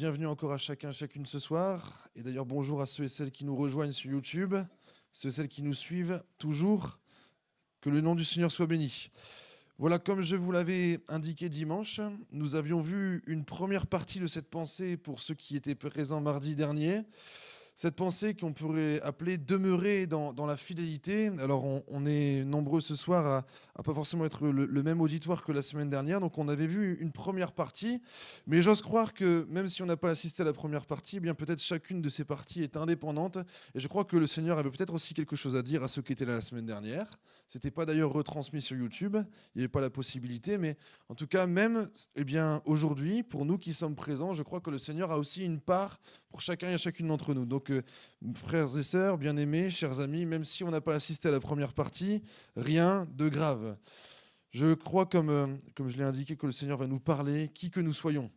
bienvenue encore à chacun, chacune ce soir. Et d'ailleurs, bonjour à ceux et celles qui nous rejoignent sur YouTube, ceux et celles qui nous suivent toujours. Que le nom du Seigneur soit béni. Voilà, comme je vous l'avais indiqué dimanche, nous avions vu une première partie de cette pensée pour ceux qui étaient présents mardi dernier. Cette pensée qu'on pourrait appeler demeurer dans la fidélité. Alors on est nombreux ce soir à pas forcément être le même auditoire que la semaine dernière, donc on avait vu une première partie, mais j'ose croire que même si on n'a pas assisté à la première partie, eh bien peut-être chacune de ces parties est indépendante, et je crois que le Seigneur avait peut-être aussi quelque chose à dire à ceux qui étaient là la semaine dernière. C'était pas d'ailleurs retransmis sur YouTube, il n'y avait pas la possibilité, mais en tout cas même aujourd'hui, pour nous qui sommes présents, je crois que le Seigneur a aussi une part pour chacun et chacune d'entre nous. Donc, frères et sœurs, bien-aimés, chers amis, même si on n'a pas assisté à la première partie, rien de grave. Je crois, comme je l'ai indiqué, que le Seigneur va nous parler, qui que nous soyons.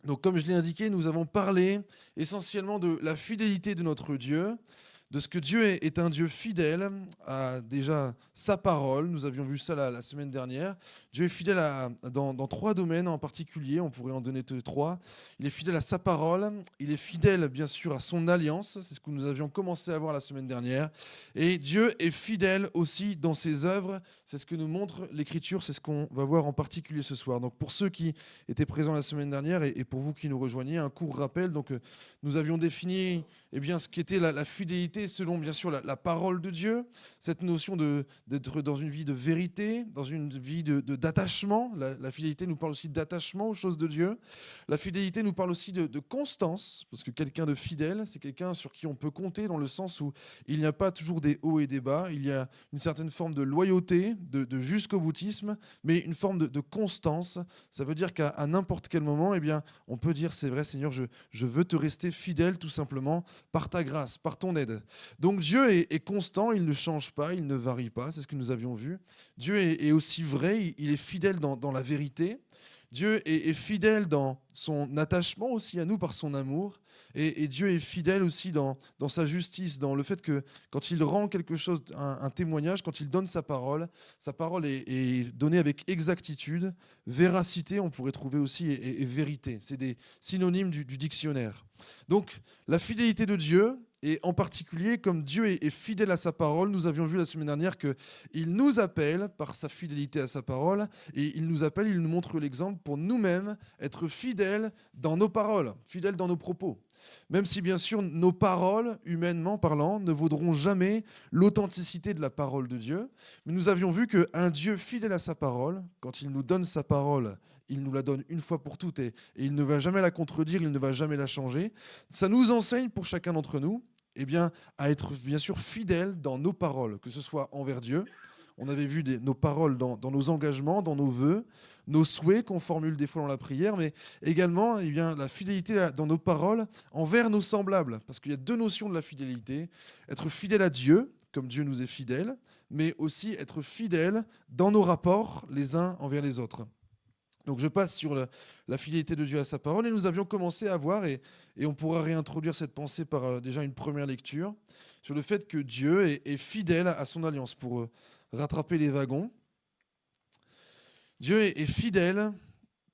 Donc, comme je l'ai indiqué, nous avons parlé essentiellement de la fidélité de notre Dieu, de ce que Dieu est un Dieu fidèle à déjà sa parole. Nous avions vu ça la semaine dernière. Dieu est fidèle dans trois domaines en particulier, on pourrait en donner trois. Il est fidèle à sa parole, il est fidèle bien sûr à son alliance, c'est ce que nous avions commencé à voir la semaine dernière. Et Dieu est fidèle aussi dans ses œuvres, c'est ce que nous montre l'Écriture, c'est ce qu'on va voir en particulier ce soir. Donc pour ceux qui étaient présents la semaine dernière et pour vous qui nous rejoignez, un court rappel. Donc nous avions défini ce qu'était la fidélité selon bien sûr la parole de Dieu, cette notion d'être dans une vie de vérité, dans une vie d'attachement. La fidélité nous parle aussi d'attachement aux choses de Dieu. La fidélité nous parle aussi de constance, parce que quelqu'un de fidèle, c'est quelqu'un sur qui on peut compter, dans le sens où il n'y a pas toujours des hauts et des bas, il y a une certaine forme de loyauté, de jusqu'au boutisme, mais une forme de constance. Ça veut dire qu'à n'importe quel moment, on peut dire, c'est vrai Seigneur, je veux te rester fidèle tout simplement par ta grâce, par ton aide. Donc Dieu est constant, il ne change pas, il ne varie pas, c'est ce que nous avions vu. Dieu est aussi vrai, il est fidèle dans la vérité. Dieu est fidèle dans son attachement aussi à nous par son amour. Et Dieu est fidèle aussi dans sa justice, dans le fait que quand il rend quelque chose, un témoignage, quand il donne sa parole est donnée avec exactitude, véracité, on pourrait trouver aussi, et vérité. C'est des synonymes du dictionnaire. Donc la fidélité de Dieu, et en particulier, comme Dieu est fidèle à sa parole, nous avions vu la semaine dernière qu'il nous appelle par sa fidélité à sa parole, et il nous montre l'exemple pour nous-mêmes être fidèles dans nos paroles, fidèles dans nos propos. Même si bien sûr nos paroles, humainement parlant, ne vaudront jamais l'authenticité de la parole de Dieu, mais nous avions vu qu'un Dieu fidèle à sa parole, quand il nous donne sa parole, il nous la donne une fois pour toutes et il ne va jamais la contredire, il ne va jamais la changer. Ça nous enseigne pour chacun d'entre nous à être bien sûr fidèles dans nos paroles, que ce soit envers Dieu. On avait vu nos paroles dans nos engagements, dans nos vœux, nos souhaits qu'on formule des fois dans la prière, mais également la fidélité dans nos paroles envers nos semblables. Parce qu'il y a deux notions de la fidélité. Être fidèle à Dieu, comme Dieu nous est fidèle, mais aussi être fidèle dans nos rapports les uns envers les autres. Donc je passe sur la fidélité de Dieu à sa parole, et nous avions commencé à voir, et on pourra réintroduire cette pensée par déjà une première lecture, sur le fait que Dieu est fidèle à son alliance. Pour rattraper les wagons, Dieu est fidèle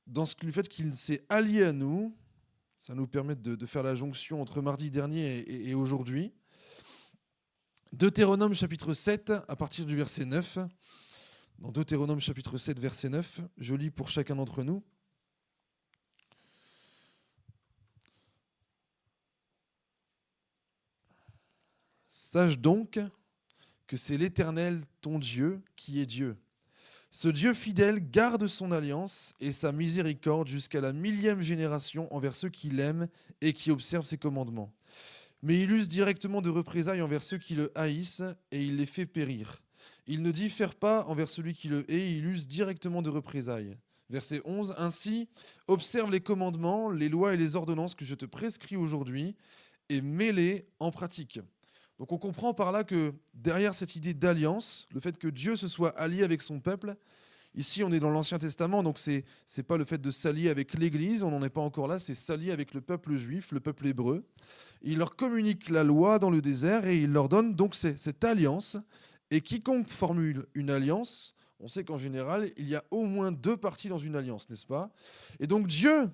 dans le fait qu'il s'est allié à nous. Ça nous permet de faire la jonction entre mardi dernier et aujourd'hui. Deutéronome chapitre 7, à partir du verset 9. Dans Deutéronome chapitre 7, verset 9, je lis pour chacun d'entre nous. Sache donc que c'est l'Éternel, ton Dieu, qui est Dieu. Ce Dieu fidèle garde son alliance et sa miséricorde jusqu'à la 1000e génération envers ceux qui l'aiment et qui observent ses commandements. Mais il use directement de représailles envers ceux qui le haïssent et il les fait périr. Il ne diffère pas envers celui qui le hait, il use directement de représailles. Verset 11, « Ainsi, observe les commandements, les lois et les ordonnances que je te prescris aujourd'hui et mets-les en pratique. » Donc on comprend par là que derrière cette idée d'alliance, le fait que Dieu se soit allié avec son peuple, ici on est dans l'Ancien Testament, donc c'est pas le fait de s'allier avec l'Église, on n'en est pas encore là, c'est s'allier avec le peuple juif, le peuple hébreu. Il leur communique la loi dans le désert et il leur donne donc cette alliance. Et quiconque formule une alliance, on sait qu'en général, il y a au moins deux parties dans une alliance, n'est-ce pas? Et donc Dieu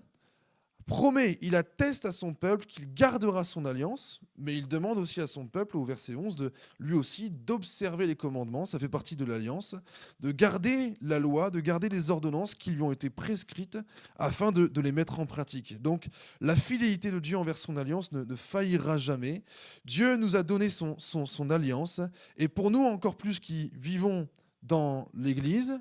promet, il atteste à son peuple qu'il gardera son alliance, mais il demande aussi à son peuple, au verset 11, lui aussi d'observer les commandements, ça fait partie de l'alliance, de garder la loi, de garder les ordonnances qui lui ont été prescrites afin de les mettre en pratique. Donc la fidélité de Dieu envers son alliance ne faillira jamais. Dieu nous a donné son alliance, et pour nous, encore plus qui vivons dans l'Église,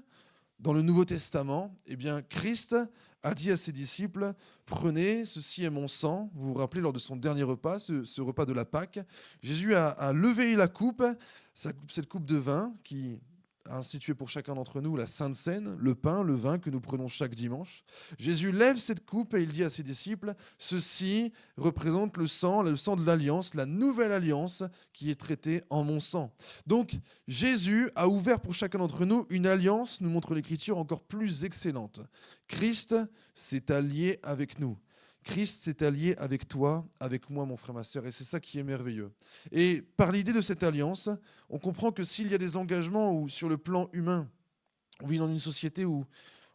dans le Nouveau Testament, eh bien, Christ a dit à ses disciples, prenez, ceci est mon sang. Vous vous rappelez, lors de son dernier repas, ce repas de la Pâque, Jésus a levé la coupe, cette coupe de vin qui a institué pour chacun d'entre nous la Sainte Seine, le pain, le vin que nous prenons chaque dimanche. Jésus lève cette coupe et il dit à ses disciples, ceci représente le sang de l'alliance, la nouvelle alliance qui est traitée en mon sang. Donc Jésus a ouvert pour chacun d'entre nous une alliance, nous montre l'Écriture, encore plus excellente. Christ s'est allié avec nous. Christ s'est allié avec toi, avec moi, mon frère, ma sœur, et c'est ça qui est merveilleux. Et par l'idée de cette alliance, on comprend que s'il y a des engagements où, sur le plan humain, on vit dans une société où,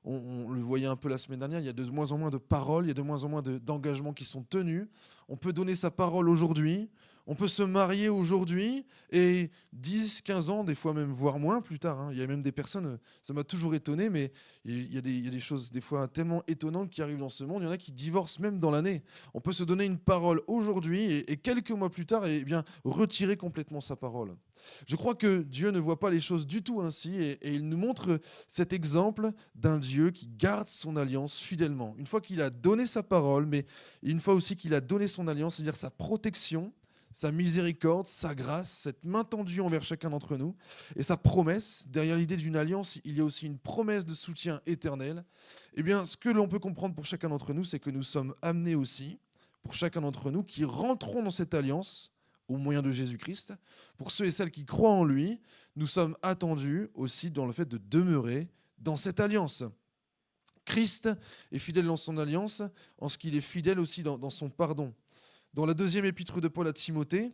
on le voyait un peu la semaine dernière, il y a de moins en moins de paroles, il y a de moins en moins d'engagements qui sont tenus. On peut donner sa parole aujourd'hui, on peut se marier aujourd'hui, et 10, 15 ans, des fois même, voire moins plus tard. Il y a même des personnes, ça m'a toujours étonné, mais il y a des choses des fois tellement étonnantes qui arrivent dans ce monde. Il y en a qui divorcent même dans l'année. On peut se donner une parole aujourd'hui, et quelques mois plus tard, eh bien, retirer complètement sa parole. Je crois que Dieu ne voit pas les choses du tout ainsi, et il nous montre cet exemple d'un Dieu qui garde son alliance fidèlement. Une fois qu'il a donné sa parole, mais une fois aussi qu'il a donné son alliance, c'est-à-dire sa protection, sa miséricorde, sa grâce, cette main tendue envers chacun d'entre nous, et sa promesse. Derrière l'idée d'une alliance, il y a aussi une promesse de soutien éternel. Eh bien, ce que l'on peut comprendre pour chacun d'entre nous, c'est que nous sommes amenés aussi, pour chacun d'entre nous, qui rentrons dans cette alliance, au moyen de Jésus-Christ. Pour ceux et celles qui croient en lui, nous sommes attendus aussi dans le fait de demeurer dans cette alliance. Christ est fidèle dans son alliance, en ce qu'il est fidèle aussi dans son pardon. Dans la deuxième épître de Paul à Timothée,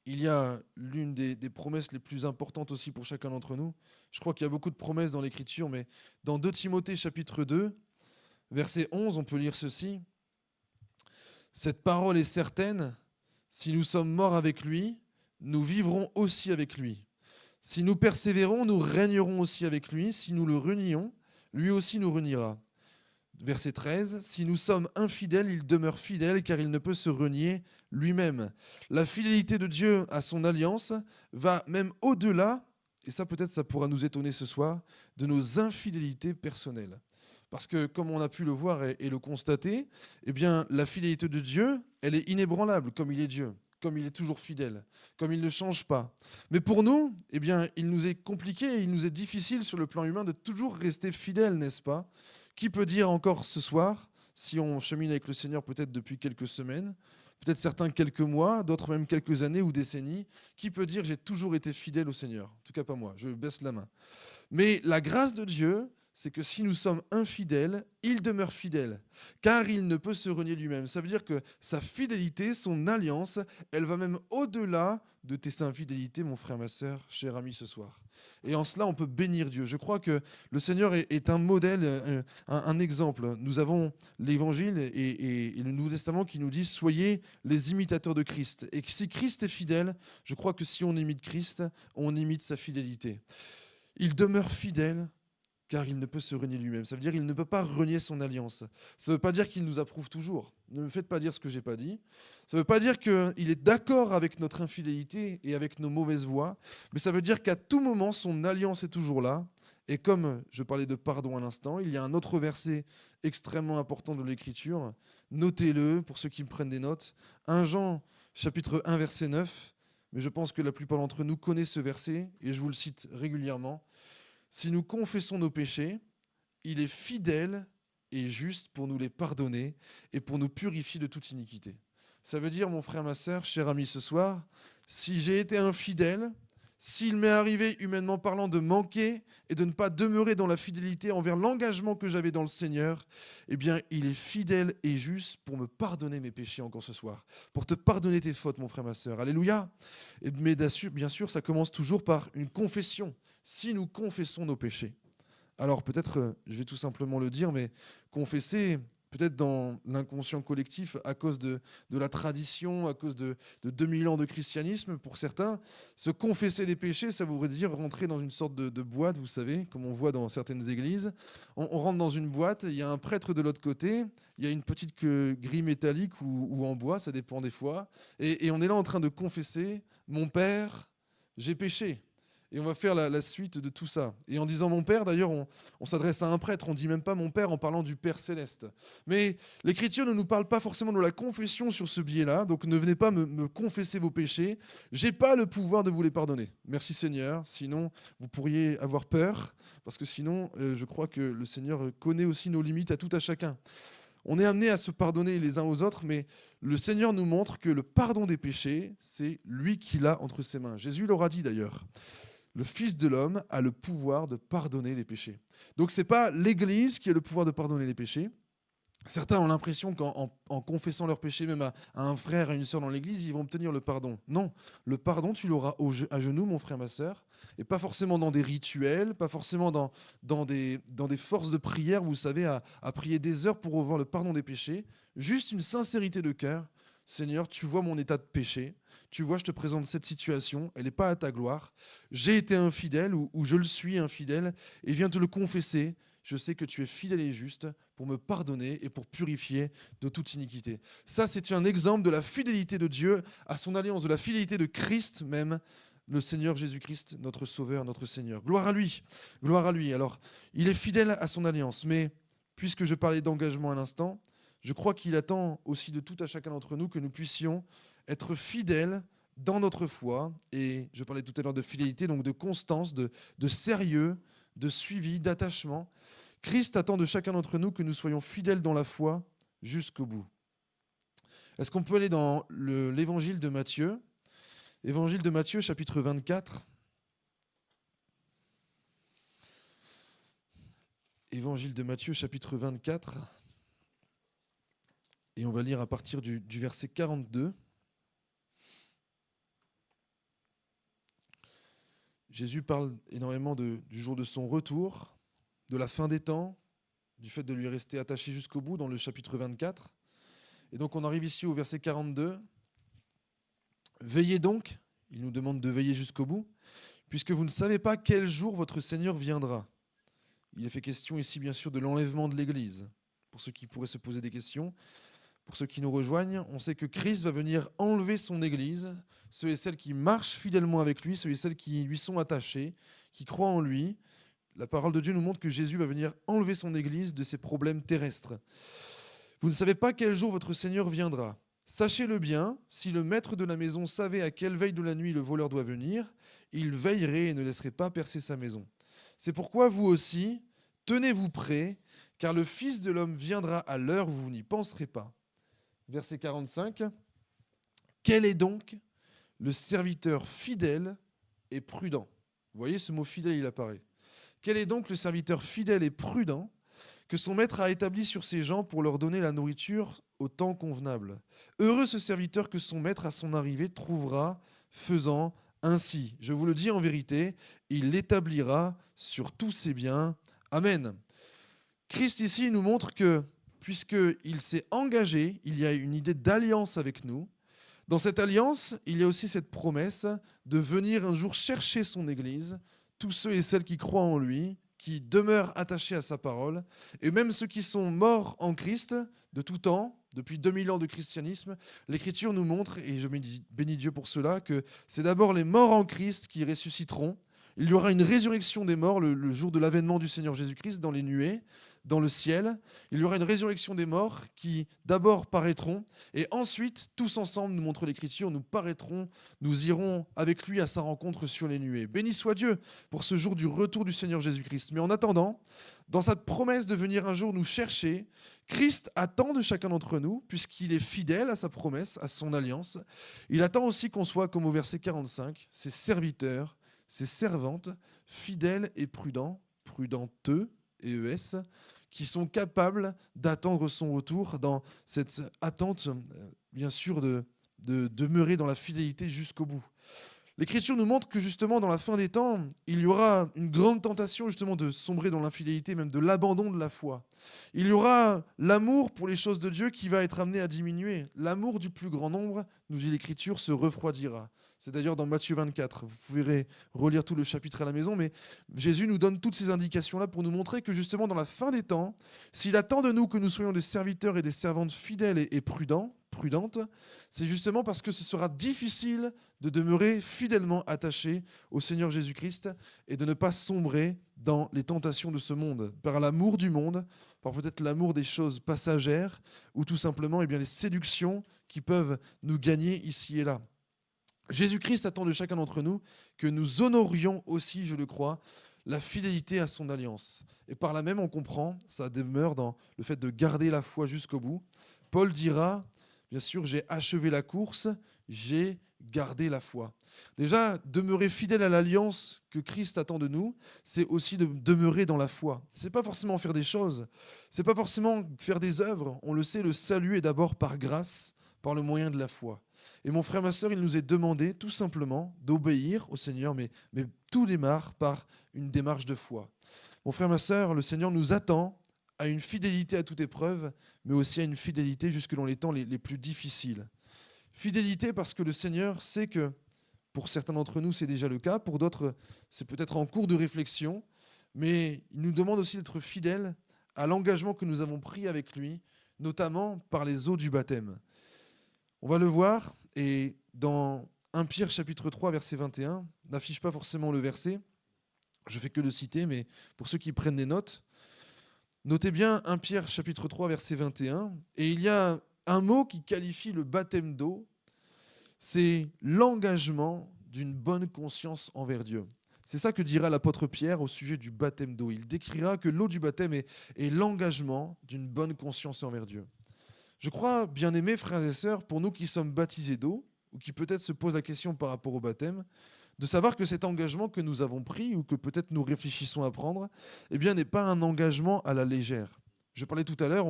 il y a l'une des promesses les plus importantes aussi pour chacun d'entre nous. Je crois qu'il y a beaucoup de promesses dans l'Écriture, mais dans 2 Timothée chapitre 2, verset 11, on peut lire ceci. « Cette parole est certaine, si nous sommes morts avec lui, nous vivrons aussi avec lui. Si nous persévérons, nous régnerons aussi avec lui. Si nous le renions, lui aussi nous reniera. » Verset 13, « Si nous sommes infidèles, il demeure fidèle, car il ne peut se renier lui-même. » La fidélité de Dieu à son alliance va même au-delà, et ça peut-être ça pourra nous étonner ce soir, de nos infidélités personnelles. Parce que comme on a pu le voir et le constater, eh bien, la fidélité de Dieu, elle est inébranlable, comme il est Dieu, comme il est toujours fidèle, comme il ne change pas. Mais pour nous, eh bien, il nous est compliqué, il nous est difficile sur le plan humain de toujours rester fidèle, n'est-ce pas ? Qui peut dire encore ce soir, si on chemine avec le Seigneur peut-être depuis quelques semaines, peut-être certains quelques mois, d'autres même quelques années ou décennies, qui peut dire j'ai toujours été fidèle au Seigneur ? En tout cas pas moi, je baisse la main. Mais la grâce de Dieu, c'est que si nous sommes infidèles, il demeure fidèle, car il ne peut se renier lui-même. Ça veut dire que sa fidélité, son alliance, elle va même au-delà de tes infidélités, mon frère, ma sœur, cher ami ce soir. Et en cela, on peut bénir Dieu. Je crois que le Seigneur est un modèle, un exemple. Nous avons l'Évangile et le Nouveau Testament qui nous disent « Soyez les imitateurs de Christ ». Et si Christ est fidèle, je crois que si on imite Christ, on imite sa fidélité. Il demeure fidèle, car il ne peut se renier lui-même. Ça veut dire qu'il ne peut pas renier son alliance. Ça ne veut pas dire qu'il nous approuve toujours. Ne me faites pas dire ce que je n'ai pas dit. Ça ne veut pas dire qu'il est d'accord avec notre infidélité et avec nos mauvaises voies, mais ça veut dire qu'à tout moment, son alliance est toujours là. Et comme je parlais de pardon à l'instant, il y a un autre verset extrêmement important de l'Écriture. Notez-le pour ceux qui me prennent des notes. 1 Jean, chapitre 1, verset 9. Mais je pense que la plupart d'entre nous connaissent ce verset, et je vous le cite régulièrement. Si nous confessons nos péchés, il est fidèle et juste pour nous les pardonner et pour nous purifier de toute iniquité. Ça veut dire, mon frère, ma sœur, cher ami ce soir, si j'ai été infidèle, s'il m'est arrivé, humainement parlant, de manquer et de ne pas demeurer dans la fidélité envers l'engagement que j'avais dans le Seigneur, eh bien, il est fidèle et juste pour me pardonner mes péchés encore ce soir, pour te pardonner tes fautes, mon frère, ma sœur. Alléluia. Mais bien sûr, ça commence toujours par une confession. Si nous confessons nos péchés, alors peut-être, je vais tout simplement le dire, mais confesser, peut-être dans l'inconscient collectif, à cause de la tradition, à cause de 2000 ans de christianisme, pour certains, se confesser les péchés, ça voudrait dire rentrer dans une sorte de boîte, vous savez, comme on voit dans certaines églises. On rentre dans une boîte, il y a un prêtre de l'autre côté, il y a une petite grille métallique ou en bois, ça dépend des fois, et on est là en train de confesser, mon Père, j'ai péché. Et on va faire la suite de tout ça. Et en disant mon Père, d'ailleurs, on s'adresse à un prêtre, on ne dit même pas mon Père en parlant du Père céleste. Mais l'Écriture ne nous parle pas forcément de la confession sur ce biais-là, donc ne venez pas me confesser vos péchés. Je n'ai pas le pouvoir de vous les pardonner. Merci Seigneur, sinon vous pourriez avoir peur, parce que sinon, je crois que le Seigneur connaît aussi nos limites à tout à chacun. On est amené à se pardonner les uns aux autres, mais le Seigneur nous montre que le pardon des péchés, c'est lui qui l'a entre ses mains. Jésus l'aura dit d'ailleurs. Le Fils de l'homme a le pouvoir de pardonner les péchés. Donc ce n'est pas l'Église qui a le pouvoir de pardonner les péchés. Certains ont l'impression qu'en confessant leurs péchés, même à un frère, à une sœur dans l'Église, ils vont obtenir le pardon. Non, le pardon, tu l'auras à genoux, mon frère, ma sœur, et pas forcément dans des rituels, pas forcément dans des forces de prière, vous savez, à prier des heures pour avoir le pardon des péchés. Juste une sincérité de cœur. Seigneur, tu vois mon état de péché. Tu vois, je te présente cette situation, elle n'est pas à ta gloire. J'ai été infidèle ou je le suis infidèle et viens te le confesser. Je sais que tu es fidèle et juste pour me pardonner et pour purifier de toute iniquité. Ça, c'est un exemple de la fidélité de Dieu à son alliance, de la fidélité de Christ même, le Seigneur Jésus-Christ, notre Sauveur, notre Seigneur. Gloire à lui, gloire à lui. Alors, il est fidèle à son alliance, mais puisque je parlais d'engagement à l'instant, je crois qu'il attend aussi de tout à chacun d'entre nous que nous puissions être fidèles dans notre foi. Et je parlais tout à l'heure de fidélité, donc de constance, de sérieux, de suivi, d'attachement. Christ attend de chacun d'entre nous que nous soyons fidèles dans la foi jusqu'au bout. Est-ce qu'on peut aller dans l'évangile de Matthieu ? Évangile de Matthieu, chapitre 24. Évangile de Matthieu, chapitre 24. Et on va lire à partir du verset 42. Jésus parle énormément du jour de son retour, de la fin des temps, du fait de lui rester attaché jusqu'au bout dans le chapitre 24. Et donc on arrive ici au verset 42. Veillez donc, il nous demande de veiller jusqu'au bout, puisque vous ne savez pas quel jour votre Seigneur viendra. Il est fait question ici bien sûr de l'enlèvement de l'Église. Pour ceux qui pourraient se poser des questions, pour ceux qui nous rejoignent, on sait que Christ va venir enlever son Église, ceux et celles qui marchent fidèlement avec lui, ceux et celles qui lui sont attachés, qui croient en lui. La parole de Dieu nous montre que Jésus va venir enlever son Église de ses problèmes terrestres. Vous ne savez pas quel jour votre Seigneur viendra. Sachez-le bien, si le maître de la maison savait à quelle veille de la nuit le voleur doit venir, il veillerait et ne laisserait pas percer sa maison. C'est pourquoi vous aussi, tenez-vous prêts, car le Fils de l'homme viendra à l'heure où vous n'y penserez pas. Verset 45. Quel est donc le serviteur fidèle et prudent ? Vous voyez, ce mot fidèle, il apparaît. Quel est donc le serviteur fidèle et prudent que son maître a établi sur ses gens pour leur donner la nourriture au temps convenable ? Heureux ce serviteur que son maître à son arrivée trouvera faisant ainsi. Je vous le dis en vérité, il l'établira sur tous ses biens. Amen. Christ ici nous montre que puisqu'il s'est engagé, il y a une idée d'alliance avec nous. Dans cette alliance, il y a aussi cette promesse de venir un jour chercher son Église, tous ceux et celles qui croient en lui, qui demeurent attachés à sa parole, et même ceux qui sont morts en Christ de tout temps, depuis 2000 ans de christianisme. L'Écriture nous montre, et je bénis Dieu pour cela, que c'est d'abord les morts en Christ qui ressusciteront. Il y aura une résurrection des morts le jour de l'avènement du Seigneur Jésus-Christ dans les nuées, dans le ciel. Il y aura une résurrection des morts qui d'abord paraîtront et ensuite, tous ensemble, nous montre l'Écriture, nous paraîtrons, nous irons avec lui à sa rencontre sur les nuées. Béni soit Dieu pour ce jour du retour du Seigneur Jésus-Christ. Mais en attendant, dans cette promesse de venir un jour nous chercher, Christ attend de chacun d'entre nous, puisqu'il est fidèle à sa promesse, à son alliance. Il attend aussi qu'on soit, comme au verset 45, ses serviteurs, ses servantes, fidèles et prudents, prudenteux, ES, qui sont capables d'attendre son retour dans cette attente, bien sûr, de demeurer dans la fidélité jusqu'au bout. L'Écriture nous montre que justement dans la fin des temps, il y aura une grande tentation justement de sombrer dans l'infidélité, même de l'abandon de la foi. Il y aura l'amour pour les choses de Dieu qui va être amené à diminuer. L'amour du plus grand nombre, nous dit l'Écriture, se refroidira. C'est d'ailleurs dans Matthieu 24. Vous pouvez relire tout le chapitre à la maison, mais Jésus nous donne toutes ces indications-là pour nous montrer que justement dans la fin des temps, s'il attend de nous que nous soyons des serviteurs et des servantes fidèles et prudentes, c'est justement parce que ce sera difficile de demeurer fidèlement attaché au Seigneur Jésus-Christ et de ne pas sombrer dans les tentations de ce monde, par l'amour du monde, par peut-être l'amour des choses passagères, ou tout simplement les séductions qui peuvent nous gagner ici et là. Jésus-Christ attend de chacun d'entre nous que nous honorions aussi, je le crois, la fidélité à son alliance. Et par là même, on comprend, ça demeure dans le fait de garder la foi jusqu'au bout. Paul dira, bien sûr, j'ai achevé la course, j'ai gardé la foi. Déjà, demeurer fidèle à l'alliance que Christ attend de nous, c'est aussi de demeurer dans la foi. C'est pas forcément faire des choses, c'est pas forcément faire des œuvres. On le sait, le salut est d'abord par grâce, par le moyen de la foi. Et mon frère, ma sœur, il nous est demandé tout simplement d'obéir au Seigneur, mais tout démarre par une démarche de foi. Mon frère, ma sœur, le Seigneur nous attend à une fidélité à toute épreuve, mais aussi à une fidélité jusque dans les temps les plus difficiles. Fidélité parce que le Seigneur sait que, pour certains d'entre nous, c'est déjà le cas, pour d'autres, c'est peut-être en cours de réflexion, mais il nous demande aussi d'être fidèles à l'engagement que nous avons pris avec lui, notamment par les eaux du baptême. On va le voir, et dans 1 Pierre chapitre 3, verset 21, n'affiche pas forcément le verset, je fais que le citer, mais pour ceux qui prennent des notes, notez bien 1 Pierre chapitre 3, verset 21, et il y a un mot qui qualifie le baptême d'eau, c'est l'engagement d'une bonne conscience envers Dieu. C'est ça que dira l'apôtre Pierre au sujet du baptême d'eau. Il décrira que l'eau du baptême est l'engagement d'une bonne conscience envers Dieu. Je crois, bien-aimés frères et sœurs, pour nous qui sommes baptisés d'eau, ou qui peut-être se posent la question par rapport au baptême, de savoir que cet engagement que nous avons pris, ou que peut-être nous réfléchissons à prendre, n'est pas un engagement à la légère. Je parlais tout à l'heure,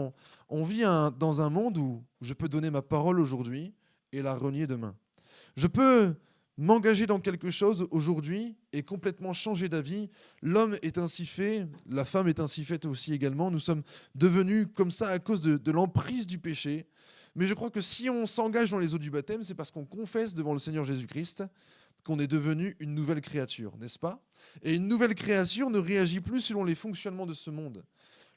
on vit dans un monde où je peux donner ma parole aujourd'hui et la renier demain. Je peux m'engager dans quelque chose aujourd'hui et complètement changer d'avis. L'homme est ainsi fait, la femme est ainsi faite aussi également. Nous sommes devenus comme ça à cause de l'emprise du péché. Mais je crois que si on s'engage dans les eaux du baptême, c'est parce qu'on confesse devant le Seigneur Jésus-Christ qu'on est devenu une nouvelle créature, n'est-ce pas? Et une nouvelle créature ne réagit plus selon les fonctionnements de ce monde.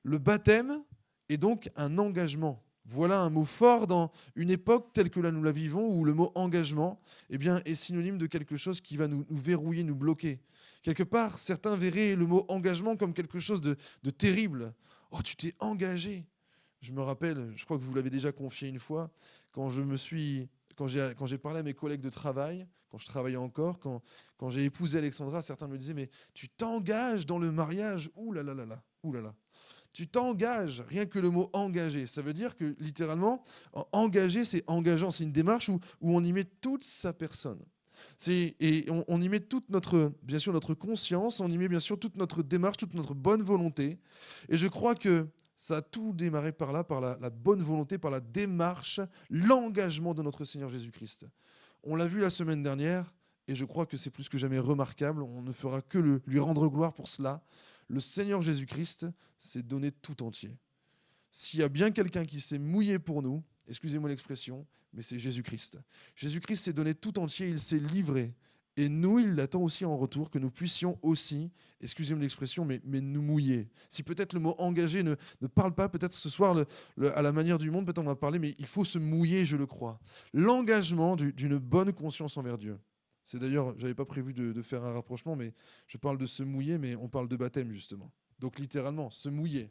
Le baptême est donc un engagement. Voilà un mot fort dans une époque telle que là nous la vivons, où le mot engagement est synonyme de quelque chose qui va nous verrouiller, nous bloquer. Quelque part, certains verraient le mot engagement comme quelque chose de terrible. Oh, tu t'es engagé. Je me rappelle, je crois que vous l'avez déjà confié une fois, quand j'ai parlé à mes collègues de travail, quand je travaillais encore, quand j'ai épousé Alexandra, certains me disaient, mais tu t'engages dans le mariage. Ouh là là là là, ouh là là. Tu t'engages, rien que le mot engager. Ça veut dire que littéralement, engager, c'est engageant, c'est une démarche où on y met toute sa personne. Et on y met toute bien sûr, notre conscience, on y met bien sûr toute notre démarche, toute notre bonne volonté. Et je crois que ça a tout démarré par là, par la bonne volonté, par la démarche, l'engagement de notre Seigneur Jésus-Christ. On l'a vu la semaine dernière, et je crois que c'est plus que jamais remarquable. On ne fera que lui rendre gloire pour cela. Le Seigneur Jésus-Christ s'est donné tout entier. S'il y a bien quelqu'un qui s'est mouillé pour nous, excusez-moi l'expression, mais c'est Jésus-Christ. Jésus-Christ s'est donné tout entier, il s'est livré. Et nous, il attend aussi en retour que nous puissions aussi, excusez-moi l'expression, mais nous mouiller. Si peut-être le mot engagé ne parle pas, peut-être ce soir, à la manière du monde, peut-être on va parler, mais il faut se mouiller, je le crois. L'engagement d'une bonne conscience envers Dieu. C'est d'ailleurs, je n'avais pas prévu de faire un rapprochement, mais je parle de se mouiller, mais on parle de baptême, justement. Donc littéralement, se mouiller.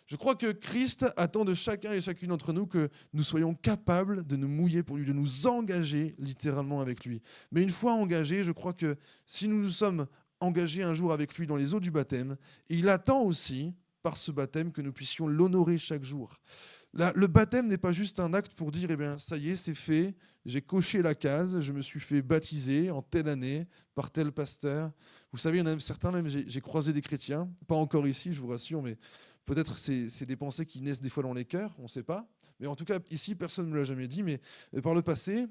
Je crois que Christ attend de chacun et chacune d'entre nous que nous soyons capables de nous mouiller pour lui, de nous engager littéralement avec lui. Mais une fois engagés, je crois que si nous nous sommes engagés un jour avec lui dans les eaux du baptême, il attend aussi, par ce baptême, que nous puissions l'honorer chaque jour. Le baptême n'est pas juste un acte pour dire, eh bien, ça y est, c'est fait, j'ai coché la case, je me suis fait baptiser en telle année par tel pasteur. Vous savez, il y en a certains, même j'ai croisé des chrétiens, pas encore ici, je vous rassure, mais peut-être c'est des pensées qui naissent des fois dans les cœurs, on ne sait pas. Mais en tout cas, ici, personne ne me l'a jamais dit, mais par le passé,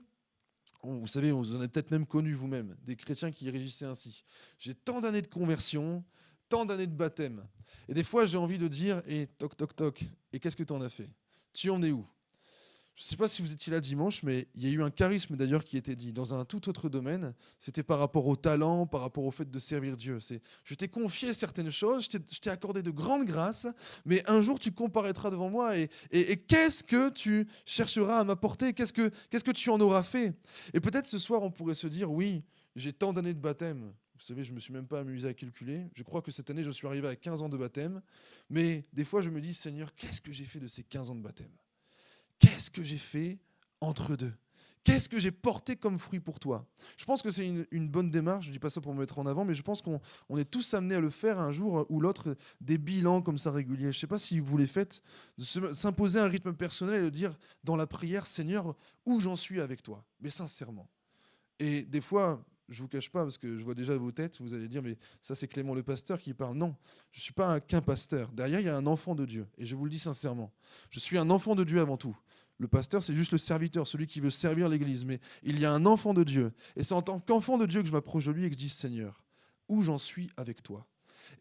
Vous savez, vous en avez peut-être même connu vous-même, des chrétiens qui réagissaient ainsi. J'ai tant d'années de conversion, tant d'années de baptême. Et des fois, j'ai envie de dire, toc, toc, toc, et qu'est-ce que tu en as fait? Tu en es où? Je ne sais pas si vous étiez là dimanche, mais il y a eu un charisme d'ailleurs qui était dit dans un tout autre domaine. C'était par rapport au talent, par rapport au fait de servir Dieu. Je t'ai confié certaines choses, je t'ai accordé de grandes grâces, mais un jour tu comparaîtras devant moi et qu'est-ce que tu chercheras à m'apporter? Qu'est-ce que tu en auras fait? Et peut-être ce soir on pourrait se dire, oui, j'ai tant d'années de baptême. Vous savez, je ne me suis même pas amusé à calculer. Je crois que cette année, je suis arrivé à 15 ans de baptême. Mais des fois, je me dis, Seigneur, qu'est-ce que j'ai fait de ces 15 ans de baptême? Qu'est-ce que j'ai fait entre deux? Qu'est-ce que j'ai porté comme fruit pour toi? Je pense que c'est une bonne démarche, je ne dis pas ça pour me mettre en avant, mais je pense qu'on est tous amenés à le faire un jour ou l'autre, des bilans comme ça réguliers. Je ne sais pas si vous les faites, de s'imposer un rythme personnel et de dire dans la prière, Seigneur, où j'en suis avec toi? Mais sincèrement. Et des fois, je ne vous cache pas, parce que je vois déjà vos têtes, vous allez dire, mais ça c'est Clément le pasteur qui parle. Non, je ne suis pas qu'un pasteur. Derrière, il y a un enfant de Dieu. Et je vous le dis sincèrement. Je suis un enfant de Dieu avant tout. Le pasteur, c'est juste le serviteur, celui qui veut servir l'Église. Mais il y a un enfant de Dieu. Et c'est en tant qu'enfant de Dieu que je m'approche de lui et que je dis, Seigneur, où j'en suis avec toi?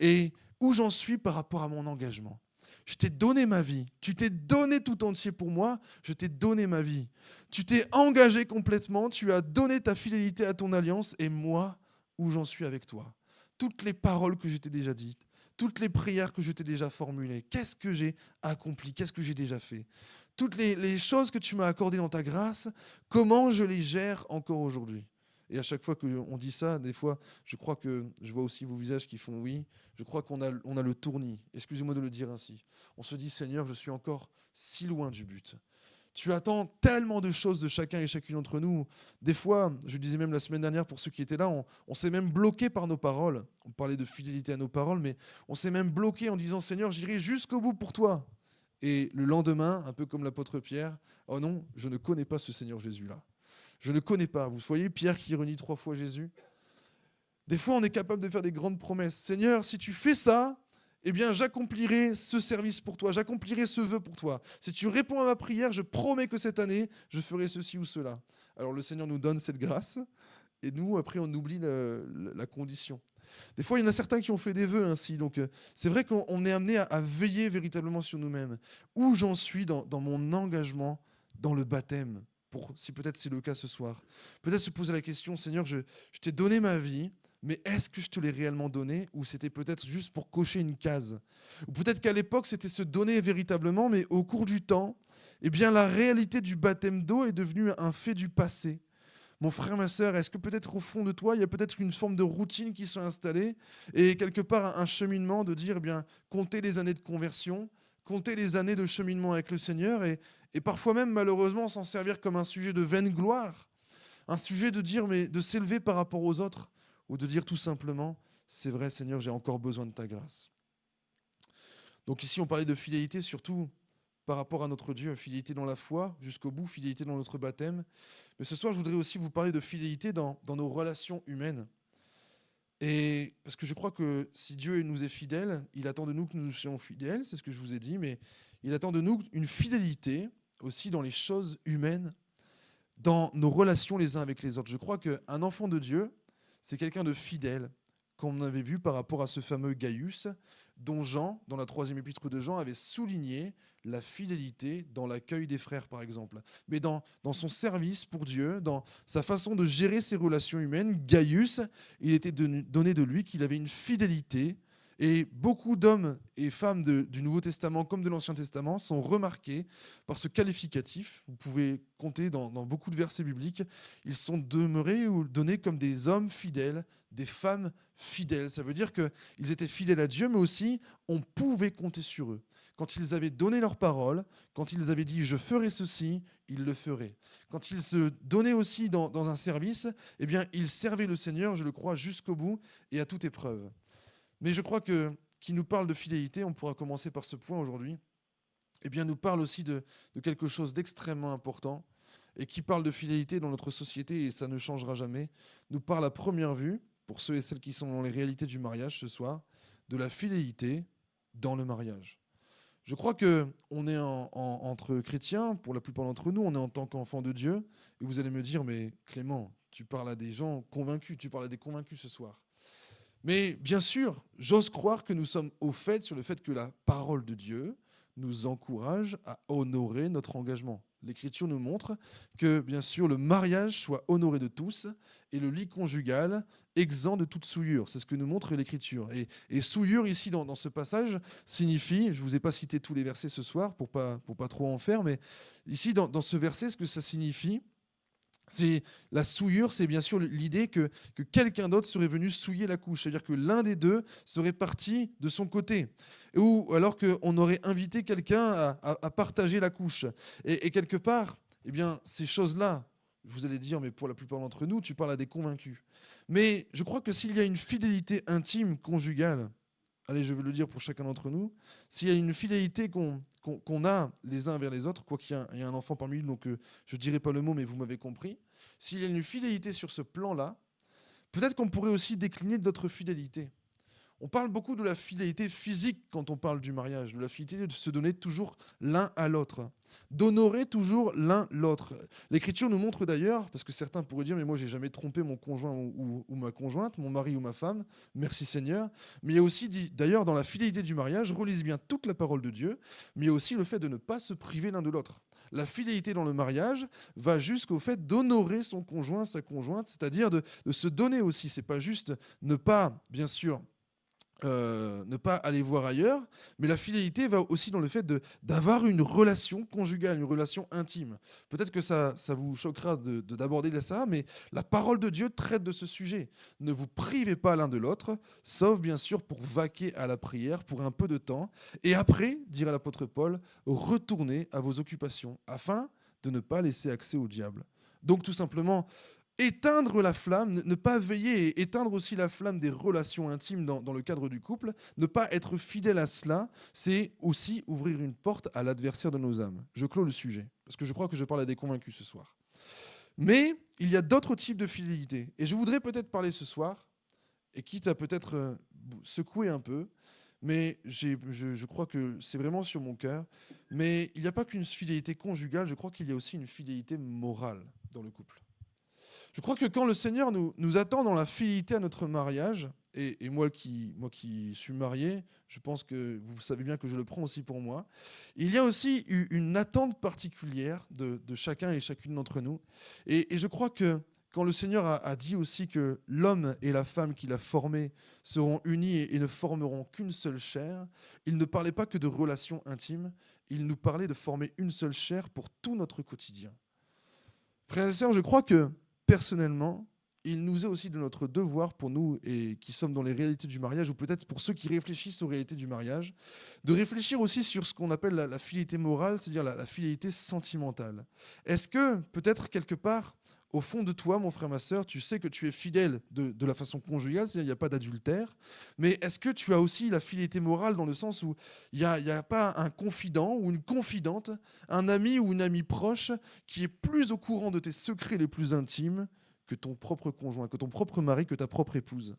Et où j'en suis par rapport à mon engagement? Je t'ai donné ma vie. Tu t'es donné tout entier pour moi. Je t'ai donné ma vie. Tu t'es engagé complètement. Tu as donné ta fidélité à ton alliance. Et moi, où j'en suis avec toi? Toutes les paroles que je t'ai déjà dites, toutes les prières que je t'ai déjà formulées, qu'est-ce que j'ai accompli? Qu'est-ce que j'ai déjà fait? Toutes les choses que tu m'as accordées dans ta grâce, comment je les gère encore aujourd'hui? Et à chaque fois qu'on dit ça, des fois, je crois que je vois aussi vos visages qui font oui. Je crois on a le tournis. Excusez-moi de le dire ainsi. On se dit, Seigneur, je suis encore si loin du but. Tu attends tellement de choses de chacun et chacune d'entre nous. Des fois, je disais même la semaine dernière pour ceux qui étaient là, on s'est même bloqué par nos paroles. On parlait de fidélité à nos paroles, mais on s'est même bloqué en disant, Seigneur, j'irai jusqu'au bout pour toi. Et le lendemain, un peu comme l'apôtre Pierre, oh non, je ne connais pas ce Seigneur Jésus-là. Je ne connais pas. Vous voyez Pierre qui renie 3 fois Jésus. Des fois, on est capable de faire des grandes promesses. Seigneur, si tu fais ça, eh bien, j'accomplirai ce service pour toi, j'accomplirai ce vœu pour toi. Si tu réponds à ma prière, je promets que cette année, je ferai ceci ou cela. Alors le Seigneur nous donne cette grâce, et nous, après, on oublie la condition. Des fois, il y en a certains qui ont fait des vœux ainsi. Donc, c'est vrai qu'on est amené à veiller véritablement sur nous-mêmes. Où j'en suis dans mon engagement dans le baptême, si peut-être c'est le cas ce soir. Peut-être se poser la question, Seigneur, je t'ai donné ma vie, mais est-ce que je te l'ai réellement donné ou c'était peut-être juste pour cocher une case? Ou peut-être qu'à l'époque, c'était se donner véritablement, mais au cours du temps, eh bien, la réalité du baptême d'eau est devenue un fait du passé. Mon frère, ma sœur, est-ce que peut-être au fond de toi, il y a peut-être une forme de routine qui s'est installée et quelque part un cheminement de dire, eh bien, compter les années de conversion, compter les années de cheminement avec le Seigneur et parfois même, malheureusement, s'en servir comme un sujet de vaine gloire, un sujet de dire, mais de s'élever par rapport aux autres ou de dire tout simplement, c'est vrai, Seigneur, j'ai encore besoin de ta grâce. Donc ici, on parlait de fidélité, surtout par rapport à notre Dieu, fidélité dans la foi jusqu'au bout, fidélité dans notre baptême. Mais ce soir, je voudrais aussi vous parler de fidélité dans nos relations humaines. Et parce que je crois que si Dieu nous est fidèle, il attend de nous que nous soyons fidèles, c'est ce que je vous ai dit, mais il attend de nous une fidélité aussi dans les choses humaines, dans nos relations les uns avec les autres. Je crois qu'un enfant de Dieu, c'est quelqu'un de fidèle, comme on avait vu par rapport à ce fameux Gaius, dont Jean, dans la 3e épître de Jean, avait souligné la fidélité dans l'accueil des frères, par exemple. Mais dans son service pour Dieu, dans sa façon de gérer ses relations humaines, Gaius, il était donné de lui qu'il avait une fidélité. Et beaucoup d'hommes et femmes du Nouveau Testament comme de l'Ancien Testament sont remarqués par ce qualificatif. Vous pouvez compter dans beaucoup de versets bibliques. Ils sont demeurés ou donnés comme des hommes fidèles, des femmes fidèles. Ça veut dire qu'ils étaient fidèles à Dieu, mais aussi on pouvait compter sur eux. Quand ils avaient donné leur parole, quand ils avaient dit « je ferai ceci », ils le feraient. Quand ils se donnaient aussi dans un service, eh bien, ils servaient le Seigneur, je le crois, jusqu'au bout et à toute épreuve. Mais je crois que qui nous parle de fidélité, on pourra commencer par ce point aujourd'hui, eh bien, nous parle aussi de quelque chose d'extrêmement important et qui parle de fidélité dans notre société, et ça ne changera jamais, nous parle à première vue, pour ceux et celles qui sont dans les réalités du mariage ce soir, de la fidélité dans le mariage. Je crois qu'on est entre chrétiens, pour la plupart d'entre nous, on est en tant qu'enfants de Dieu. Et vous allez me dire, mais Clément, tu parles à des gens convaincus, tu parles à des convaincus ce soir. Mais bien sûr, j'ose croire que nous sommes au fait sur le fait que la parole de Dieu nous encourage à honorer notre engagement. L'Écriture nous montre que, bien sûr, le mariage soit honoré de tous et le lit conjugal exempt de toute souillure. C'est ce que nous montre l'Écriture. Et souillure, ici, dans ce passage, signifie, je ne vous ai pas cité tous les versets ce soir pour pas trop en faire, mais ici, dans ce verset, ce que ça signifie, c'est la souillure, c'est bien sûr l'idée que quelqu'un d'autre serait venu souiller la couche, c'est-à-dire que l'un des deux serait parti de son côté, ou alors qu'on aurait invité quelqu'un à partager la couche. Et quelque part, eh bien, ces choses-là, vous allez dire, mais pour la plupart d'entre nous, tu parles à des convaincus. Mais je crois que s'il y a une fidélité intime, conjugale, allez, je vais le dire pour chacun d'entre nous, s'il y a une fidélité qu'on a les uns vers les autres, quoi qu'il y ait un enfant parmi nous, donc je ne dirai pas le mot, mais vous m'avez compris, s'il y a une fidélité sur ce plan-là, peut-être qu'on pourrait aussi décliner d'autres fidélités. On parle beaucoup de la fidélité physique quand on parle du mariage, de la fidélité de se donner toujours l'un à l'autre, d'honorer toujours l'un l'autre. L'Écriture nous montre d'ailleurs, parce que certains pourraient dire, mais moi j'ai jamais trompé mon conjoint ou ma conjointe, mon mari ou ma femme, merci Seigneur, mais il y a aussi dit, d'ailleurs dans la fidélité du mariage, relise bien toute la parole de Dieu, mais il y a aussi le fait de ne pas se priver l'un de l'autre. La fidélité dans le mariage va jusqu'au fait d'honorer son conjoint, sa conjointe, c'est-à-dire de se donner aussi. C'est pas juste ne pas, bien sûr, ne pas aller voir ailleurs, mais la fidélité va aussi dans le fait d'avoir une relation conjugale, une relation intime. Peut-être que ça vous choquera d'aborder ça, mais la parole de Dieu traite de ce sujet. Ne vous privez pas l'un de l'autre, sauf bien sûr pour vaquer à la prière pour un peu de temps, et après, dirait l'apôtre Paul, retournez à vos occupations, afin de ne pas laisser accès au diable. Donc tout simplement, éteindre la flamme, ne pas veiller et éteindre aussi la flamme des relations intimes dans le cadre du couple, ne pas être fidèle à cela, c'est aussi ouvrir une porte à l'adversaire de nos âmes. Je clôt le sujet, parce que je crois que je parle à des convaincus ce soir. Mais il y a d'autres types de fidélité. Et je voudrais peut-être parler ce soir, et quitte à peut-être secouer un peu, mais je crois que c'est vraiment sur mon cœur. Mais il n'y a pas qu'une fidélité conjugale, je crois qu'il y a aussi une fidélité morale dans le couple. Je crois que quand le Seigneur nous attend dans la fidélité à notre mariage, et moi qui suis marié, je pense que vous savez bien que je le prends aussi pour moi, il y a aussi une attente particulière de chacun et chacune d'entre nous. Et je crois que quand le Seigneur a dit aussi que l'homme et la femme qu'il a formés seront unis et ne formeront qu'une seule chair, il ne parlait pas que de relations intimes, il nous parlait de former une seule chair pour tout notre quotidien. Frères et sœurs, je crois que personnellement, il nous est aussi de notre devoir pour nous et qui sommes dans les réalités du mariage, ou peut-être pour ceux qui réfléchissent aux réalités du mariage, de réfléchir aussi sur ce qu'on appelle la fidélité morale, c'est-à-dire la fidélité sentimentale. Est-ce que peut-être quelque part, au fond de toi, mon frère, ma sœur, tu sais que tu es fidèle de la façon conjugale, c'est-à-dire il n'y a pas d'adultère, mais est-ce que tu as aussi la fidélité morale dans le sens où il n'y a pas un confident ou une confidente, un ami ou une amie proche qui est plus au courant de tes secrets les plus intimes que ton propre conjoint, que ton propre mari, que ta propre épouse?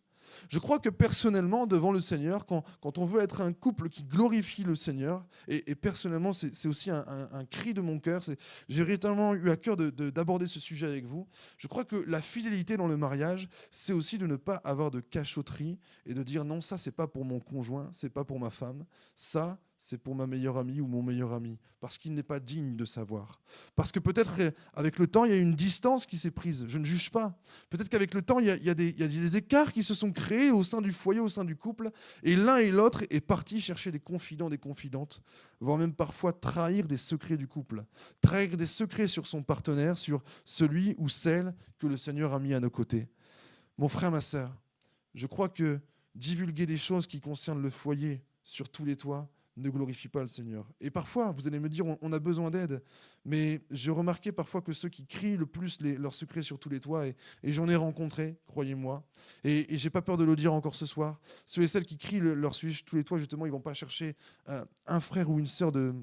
Je crois que personnellement, devant le Seigneur, quand on veut être un couple qui glorifie le Seigneur, et personnellement, c'est aussi un cri de mon cœur, j'ai véritablement eu à cœur d'aborder ce sujet avec vous. Je crois que la fidélité dans le mariage, c'est aussi de ne pas avoir de cachotterie et de dire non, ça, c'est pas pour mon conjoint, c'est pas pour ma femme, ça, c'est pour ma meilleure amie ou mon meilleur ami, parce qu'il n'est pas digne de savoir. Parce que peut-être avec le temps, il y a une distance qui s'est prise. Je ne juge pas. Peut-être qu'avec le temps, il y a des écarts qui se sont créés au sein du foyer, au sein du couple, et l'un et l'autre est parti chercher des confidents, des confidentes, voire même parfois trahir des secrets du couple, trahir des secrets sur son partenaire, sur celui ou celle que le Seigneur a mis à nos côtés. Mon frère, ma sœur, je crois que divulguer des choses qui concernent le foyer sur tous les toits ne glorifie pas le Seigneur. Et parfois, vous allez me dire, on a besoin d'aide, mais j'ai remarqué parfois que ceux qui crient le plus leurs secrets sur tous les toits, et j'en ai rencontré, croyez-moi, et j'ai pas peur de le dire encore ce soir, ceux et celles qui crient leurs sujets sur tous les toits, justement, ils vont pas chercher un frère ou une sœur de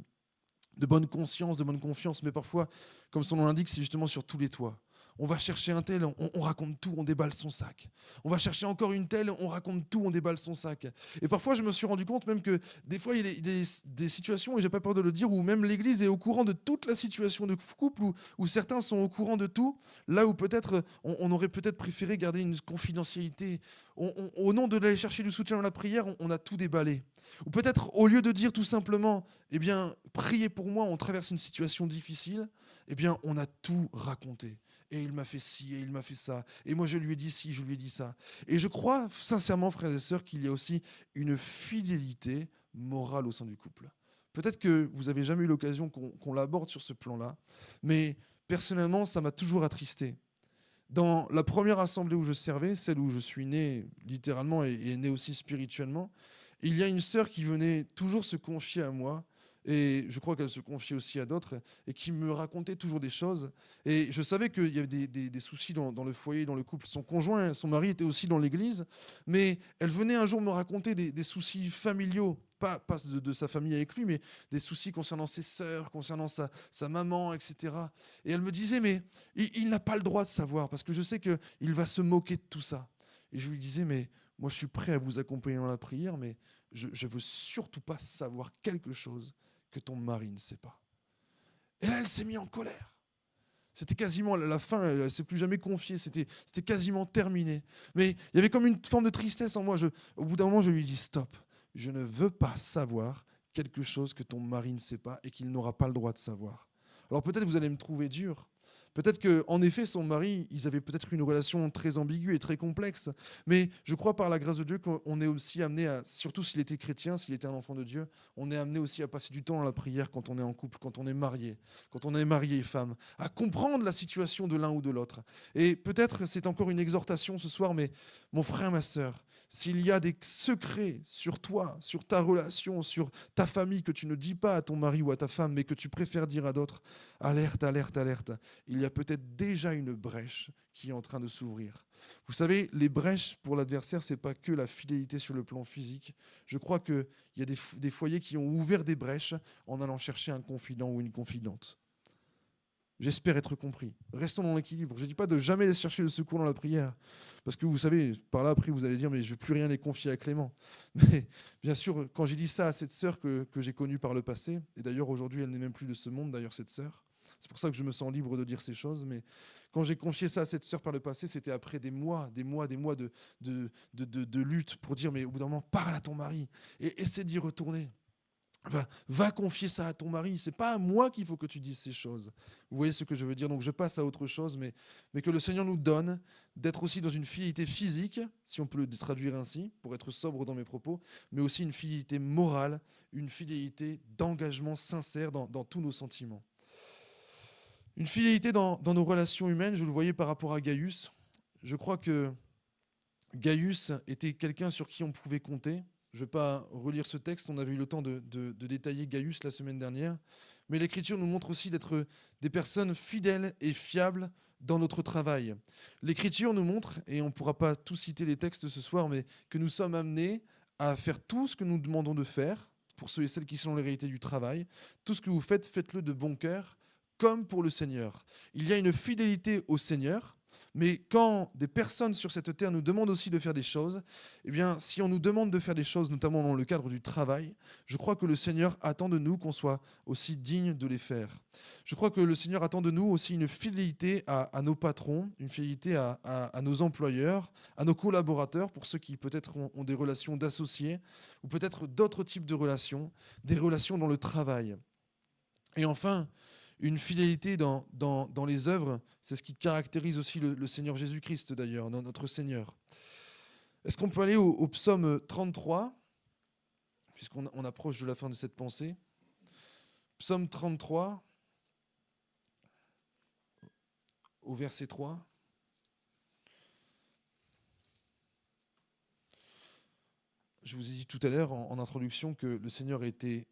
bonne conscience, de bonne confiance, mais parfois, comme son nom l'indique, c'est justement sur tous les toits. On va chercher un tel, on raconte tout, on déballe son sac. On va chercher encore une telle, on raconte tout, on déballe son sac. Et parfois, je me suis rendu compte même que des fois, il y a des situations, et j'ai pas peur de le dire, où même l'Église est au courant de toute la situation de couple, où certains sont au courant de tout, là où peut-être on aurait peut-être préféré garder une confidentialité. Au nom d'aller chercher du soutien dans la prière, on a tout déballé. Ou peut-être au lieu de dire tout simplement, eh bien, priez pour moi, on traverse une situation difficile, eh bien, on a tout raconté. Et il m'a fait ci, et il m'a fait ça. Et moi, je lui ai dit ci, je lui ai dit ça. Et je crois sincèrement, frères et sœurs, qu'il y a aussi une fidélité morale au sein du couple. Peut-être que vous n'avez jamais eu l'occasion qu'on l'aborde sur ce plan-là, mais personnellement, ça m'a toujours attristé. Dans la première assemblée où je servais, celle où je suis né littéralement et né aussi spirituellement, il y a une sœur qui venait toujours se confier à moi, et je crois qu'elle se confiait aussi à d'autres, et qui me racontait toujours des choses. Et je savais qu'il y avait des soucis dans le foyer, dans le couple. Son conjoint, son mari était aussi dans l'église, mais elle venait un jour me raconter des soucis familiaux, pas de sa famille avec lui, mais des soucis concernant ses sœurs, concernant sa maman, etc. Et elle me disait, mais il n'a pas le droit de savoir, parce que je sais qu'il va se moquer de tout ça. Et je lui disais, mais moi je suis prêt à vous accompagner dans la prière, mais je ne veux surtout pas savoir quelque chose que ton mari ne sait pas. Et là, elle s'est mise en colère. C'était quasiment la fin, elle ne s'est plus jamais confiée, c'était quasiment terminé. Mais il y avait comme une forme de tristesse en moi. Au bout d'un moment, je lui ai dit, stop, je ne veux pas savoir quelque chose que ton mari ne sait pas et qu'il n'aura pas le droit de savoir. Alors peut-être vous allez me trouver dur. Peut-être qu'en effet, son mari, ils avaient peut-être une relation très ambiguë et très complexe. Mais je crois par la grâce de Dieu qu'on est aussi amené à, surtout s'il était chrétien, s'il était un enfant de Dieu, on est amené aussi à passer du temps dans la prière quand on est en couple, quand on est marié et femme, à comprendre la situation de l'un ou de l'autre. Et peut-être c'est encore une exhortation ce soir, mais mon frère, ma sœur, s'il y a des secrets sur toi, sur ta relation, sur ta famille que tu ne dis pas à ton mari ou à ta femme, mais que tu préfères dire à d'autres, alerte, alerte, alerte. Il y a peut-être déjà une brèche qui est en train de s'ouvrir. Vous savez, les brèches pour l'adversaire, ce n'est pas que la fidélité sur le plan physique. Je crois qu'il y a des foyers qui ont ouvert des brèches en allant chercher un confident ou une confidente. J'espère être compris. Restons dans l'équilibre. Je ne dis pas de jamais aller chercher le secours dans la prière. Parce que vous savez, par là, après, vous allez dire, mais je ne vais plus rien les confier à Clément. Mais bien sûr, quand j'ai dit ça à cette sœur que j'ai connue par le passé, et d'ailleurs, aujourd'hui, elle n'est même plus de ce monde, d'ailleurs, cette sœur. C'est pour ça que je me sens libre de dire ces choses. Mais quand j'ai confié ça à cette sœur par le passé, c'était après des mois de lutte pour dire, mais au bout d'un moment, parle à ton mari et essaie d'y retourner. Va confier ça à ton mari. C'est pas à moi qu'il faut que tu dises ces choses. Vous voyez ce que je veux dire? Donc je passe à autre chose, mais que le Seigneur nous donne d'être aussi dans une fidélité physique, si on peut le traduire ainsi, pour être sobre dans mes propos, mais aussi une fidélité morale, une fidélité d'engagement sincère dans tous nos sentiments. Une fidélité dans nos relations humaines, je le voyais par rapport à Gaius. Je crois que Gaius était quelqu'un sur qui on pouvait compter. Je ne vais pas relire ce texte, on avait eu le temps de détailler Gaius la semaine dernière, mais l'Écriture nous montre aussi d'être des personnes fidèles et fiables dans notre travail. L'Écriture nous montre, et on ne pourra pas tout citer les textes ce soir, mais que nous sommes amenés à faire tout ce que nous demandons de faire, pour ceux et celles qui sont dans les réalités du travail. Tout ce que vous faites, faites-le de bon cœur, comme pour le Seigneur. Il y a une fidélité au Seigneur. Mais quand des personnes sur cette terre nous demandent aussi de faire des choses, eh bien, si on nous demande de faire des choses, notamment dans le cadre du travail, je crois que le Seigneur attend de nous qu'on soit aussi digne de les faire. Je crois que le Seigneur attend de nous aussi une fidélité à nos patrons, une fidélité à nos employeurs, à nos collaborateurs, pour ceux qui peut-être ont des relations d'associés, ou peut-être d'autres types de relations, des relations dans le travail. Et enfin, une fidélité dans les œuvres, c'est ce qui caractérise aussi le Seigneur Jésus-Christ d'ailleurs, notre Seigneur. Est-ce qu'on peut aller au psaume 33, puisqu'on approche de la fin de cette pensée? Psaume 33, au verset 3. Je vous ai dit tout à l'heure en introduction que le Seigneur était